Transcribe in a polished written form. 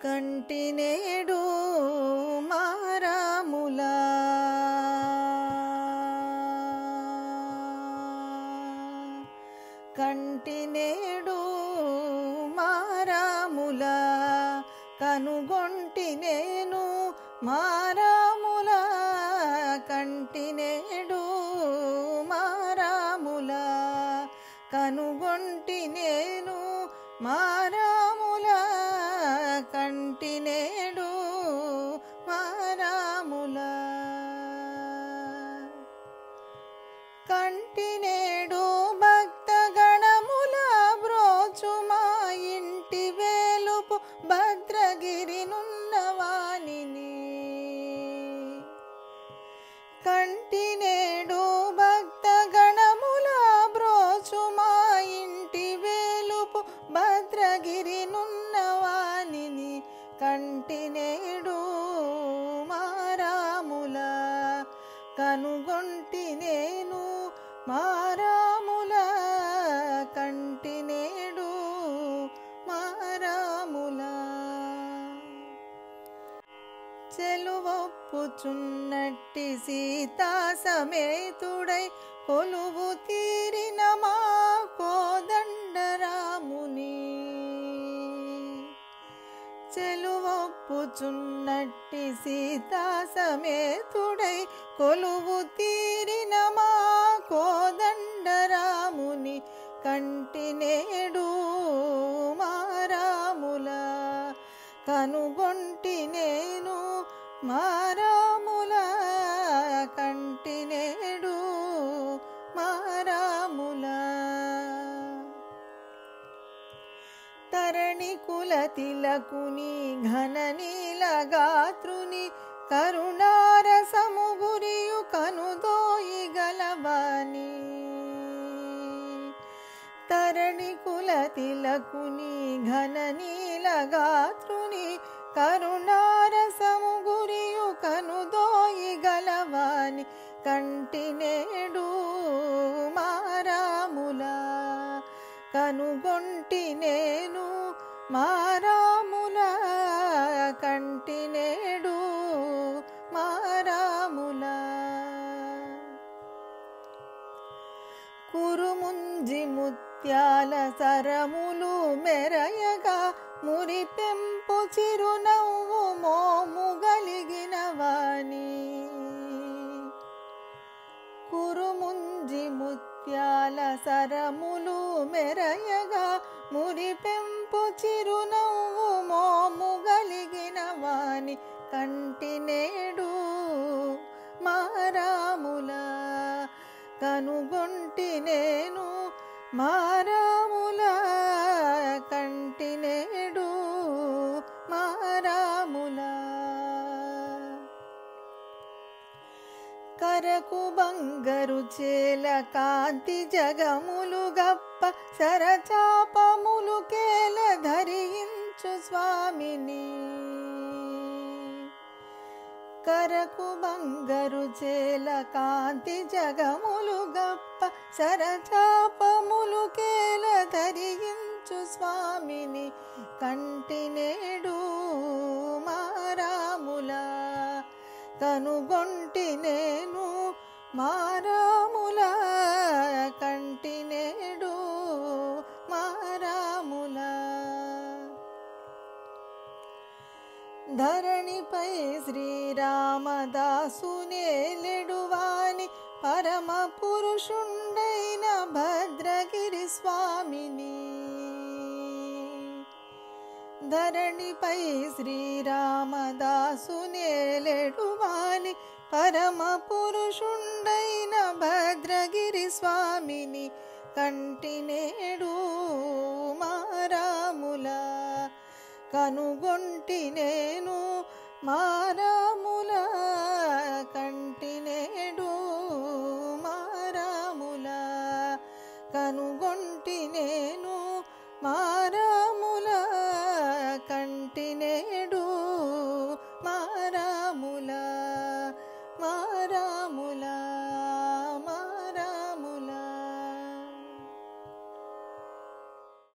కంటినేడు మారాములా కంటినేడు మారాములా కనుగొంటి నేను మారాములా కంటినేడు మారాములా కనుగొంటి నేను మారాములా కంటినేడు మారాములా కంటినేడు భక్తగణముల బ్రోచు మా ఇంటి వేలుపు భద్రగిరి నున్నవానిని కంటినేడు భక్తగణముల బ్రోచు మా ఇంటి వేలుపు భద్రగిరి నున్నవానిని కంటినేడు మారాములా కనుగొంటి నేను మారాములా కంటినేడు మారాములా చెలువొప్పుచున్నట్టి సీతా సమేతుడై కొలువు తీరిన మా కోదండరాముని చెలువొప్పుచున్నట్టి సీతా సమేతుడై కొలువు తీరిన మా కోదండరాముని కంటినేడు మారాములా కనుగొంటి నేను మారాములా కంటినేడు మారాములా తరణి కుల తిలకుని ఘన నీలగాత్రుని కరుణారసము గురియు కనుదోయి గలవాని తరణి కుల తిలకుని ఘన నీలగాత్రుని కరుణారసము గురియు కనుదోయి గలవాని కంటినేడు మారాములా కనుగొంటి నేను మారాములా కంటినేడు మారాములా కురుముంజి ముత్యాల సరములు మెరయగా మురిపెంపు చిరునవ్వు మోము గలిగిన వాణి కురుముంజి ముత్యాల సరములు మెరయగా మురిపెంపు చిరునవ్వు మోము గలిగిన వాణి కంటినేడు మారాములా కనుగొంటి నేను మారాములా కంటినేడు మారాములా కరకు బంగరు చేల కాంతి జగములు గప్ప సరచాపములు కేల ధరించు స్వామిని కరకు బంగరు చేల కాంతి జగములు గప్ప సరచాపములు కేల ధరించు స్వామిని కంటినేడు మారాములా కనుగొంటి నేను మారాములా కంటినేడు మారాములా ధరణిపై శ్రీరామదాసునేలెడువాని పరమ పురుషుండైన భద్రగిరి స్వామిని ధరణిపై శ్రీరామదాసునేలెడువాని పరమ పురుషుండైన భద్రగిరి స్వామిని కంటినేడు మారాములా కనుగొంటి నేను మారా